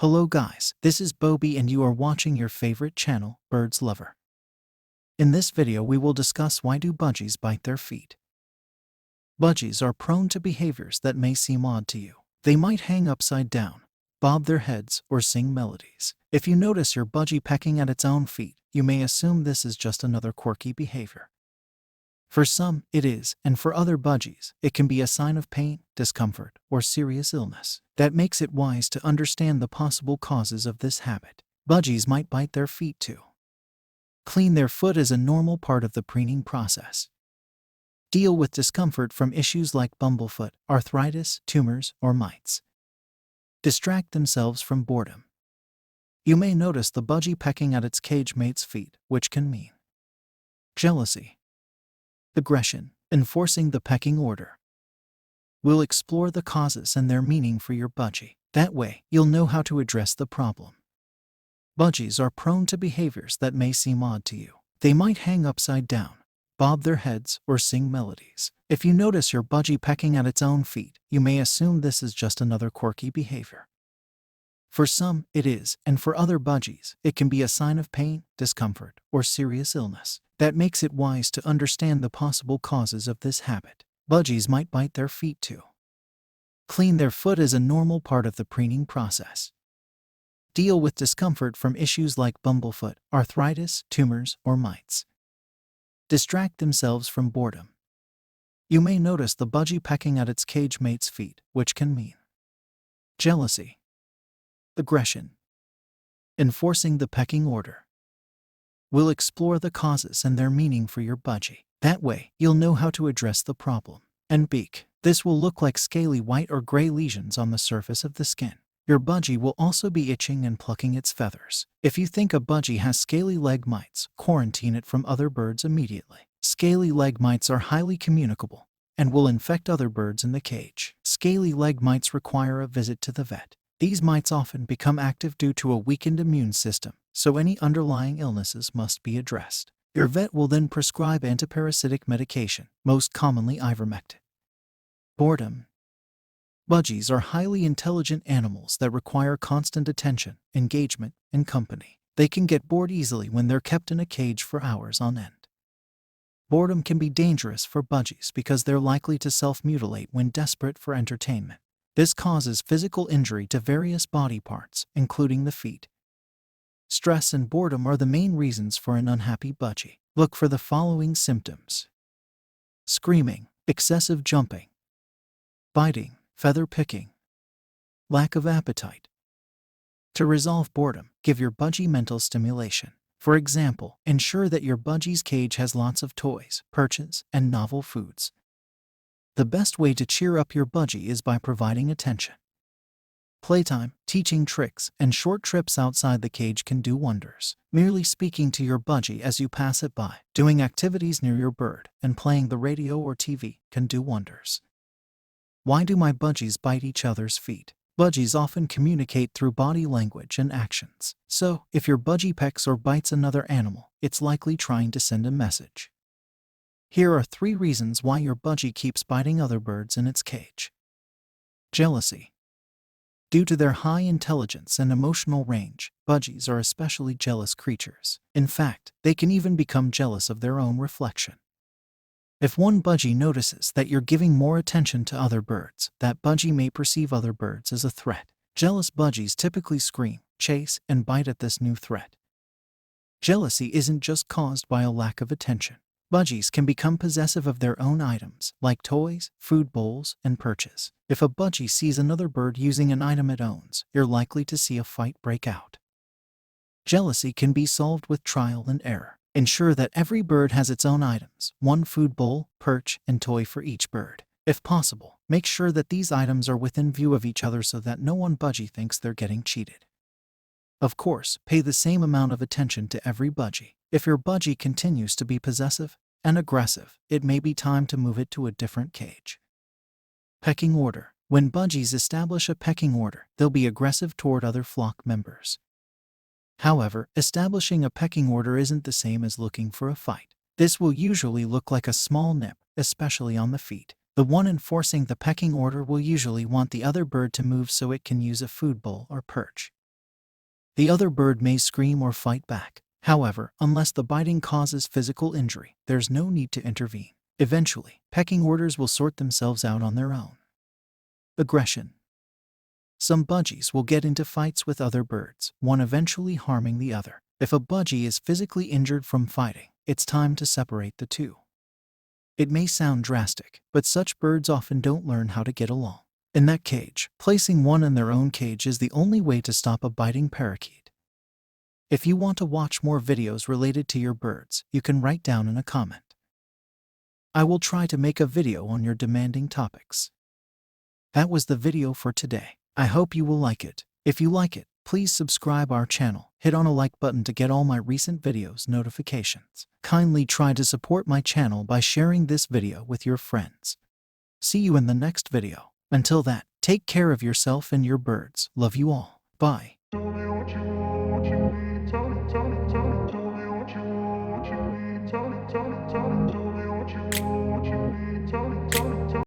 Hello guys, this is Bobby and you are watching your favorite channel, Birds Lover. In this video we will discuss why do budgies bite their feet. Budgies are prone to behaviors that may seem odd to you. They might hang upside down, bob their heads, or sing melodies. If you notice your budgie pecking at its own feet, you may assume this is just another quirky behavior. For some, it is, and for other budgies, it can be a sign of pain, discomfort, or serious illness. That makes it wise to understand the possible causes of this habit. Budgies might bite their feet too. Clean their foot is a normal part of the preening process. Deal with discomfort from issues like bumblefoot, arthritis, tumors, or mites. Distract themselves from boredom. You may notice the budgie pecking at its cage mate's feet, which can mean jealousy, aggression, enforcing the pecking order. We'll explore the causes and their meaning for your budgie. That way, you'll know how to address the problem. Budgies are prone to behaviors that may seem odd to you. They might hang upside down, bob their heads, or sing melodies. If you notice your budgie pecking at its own feet, you may assume this is just another quirky behavior. For some, it is, and for other budgies, it can be a sign of pain, discomfort, or serious illness. That makes it wise to understand the possible causes of this habit. Budgies might bite their feet too. Clean their foot is a normal part of the preening process. Deal with discomfort from issues like bumblefoot, arthritis, tumors, or mites. Distract themselves from boredom. You may notice the budgie pecking at its cage mate's feet, which can mean jealousy, aggression, enforcing the pecking order. We'll explore the causes and their meaning for your budgie. That way, you'll know how to address the problem. And beak. This will look like scaly white or gray lesions on the surface of the skin. Your budgie will also be itching and plucking its feathers. If you think a budgie has scaly leg mites, quarantine it from other birds immediately. Scaly leg mites are highly communicable and will infect other birds in the cage. Scaly leg mites require a visit to the vet. These mites often become active due to a weakened immune system, so any underlying illnesses must be addressed. Your vet will then prescribe antiparasitic medication, most commonly ivermectin. Boredom. Budgies are highly intelligent animals that require constant attention, engagement, and company. They can get bored easily when they're kept in a cage for hours on end. Boredom can be dangerous for budgies because they're likely to self-mutilate when desperate for entertainment. This causes physical injury to various body parts, including the feet. Stress and boredom are the main reasons for an unhappy budgie. Look for the following symptoms: screaming, excessive jumping, biting, feather picking, lack of appetite. To resolve boredom, give your budgie mental stimulation. For example, ensure that your budgie's cage has lots of toys, perches, and novel foods. The best way to cheer up your budgie is by providing attention. Playtime, teaching tricks, and short trips outside the cage can do wonders. Merely speaking to your budgie as you pass it by, doing activities near your bird, and playing the radio or TV can do wonders. Why do my budgies bite each other's feet? Budgies often communicate through body language and actions. So, if your budgie pecks or bites another animal, it's likely trying to send a message. Here are 3 reasons why your budgie keeps biting other birds in its cage. Jealousy. Due to their high intelligence and emotional range, budgies are especially jealous creatures. In fact, they can even become jealous of their own reflection. If one budgie notices that you're giving more attention to other birds, that budgie may perceive other birds as a threat. Jealous budgies typically scream, chase, and bite at this new threat. Jealousy isn't just caused by a lack of attention. Budgies can become possessive of their own items, like toys, food bowls, and perches. If a budgie sees another bird using an item it owns, you're likely to see a fight break out. Jealousy can be solved with trial and error. Ensure that every bird has its own items, one food bowl, perch, and toy for each bird. If possible, make sure that these items are within view of each other so that no one budgie thinks they're getting cheated. Of course, pay the same amount of attention to every budgie. If your budgie continues to be possessive and aggressive, it may be time to move it to a different cage. Pecking order. When budgies establish a pecking order, they'll be aggressive toward other flock members. However, establishing a pecking order isn't the same as looking for a fight. This will usually look like a small nip, especially on the feet. The one enforcing the pecking order will usually want the other bird to move so it can use a food bowl or perch. The other bird may scream or fight back. However, unless the biting causes physical injury, there's no need to intervene. Eventually, pecking orders will sort themselves out on their own. Aggression. Some budgies will get into fights with other birds, one eventually harming the other. If a budgie is physically injured from fighting, it's time to separate the two. It may sound drastic, but such birds often don't learn how to get along. In that cage, placing one in their own cage is the only way to stop a biting parakeet. If you want to watch more videos related to your birds, you can write down in a comment. I will try to make a video on your demanding topics. That was the video for today. I hope you will like it. If you like it, please subscribe our channel. Hit on a like button to get all my recent videos notifications. Kindly try to support my channel by sharing this video with your friends. See you in the next video. Until that, take care of yourself and your birds. Love you all. Bye. Tell me what you want, what you need. Tell me, tell me, tell me, tell me what you want, what you need. Tell me, tell me, tell me, tell me.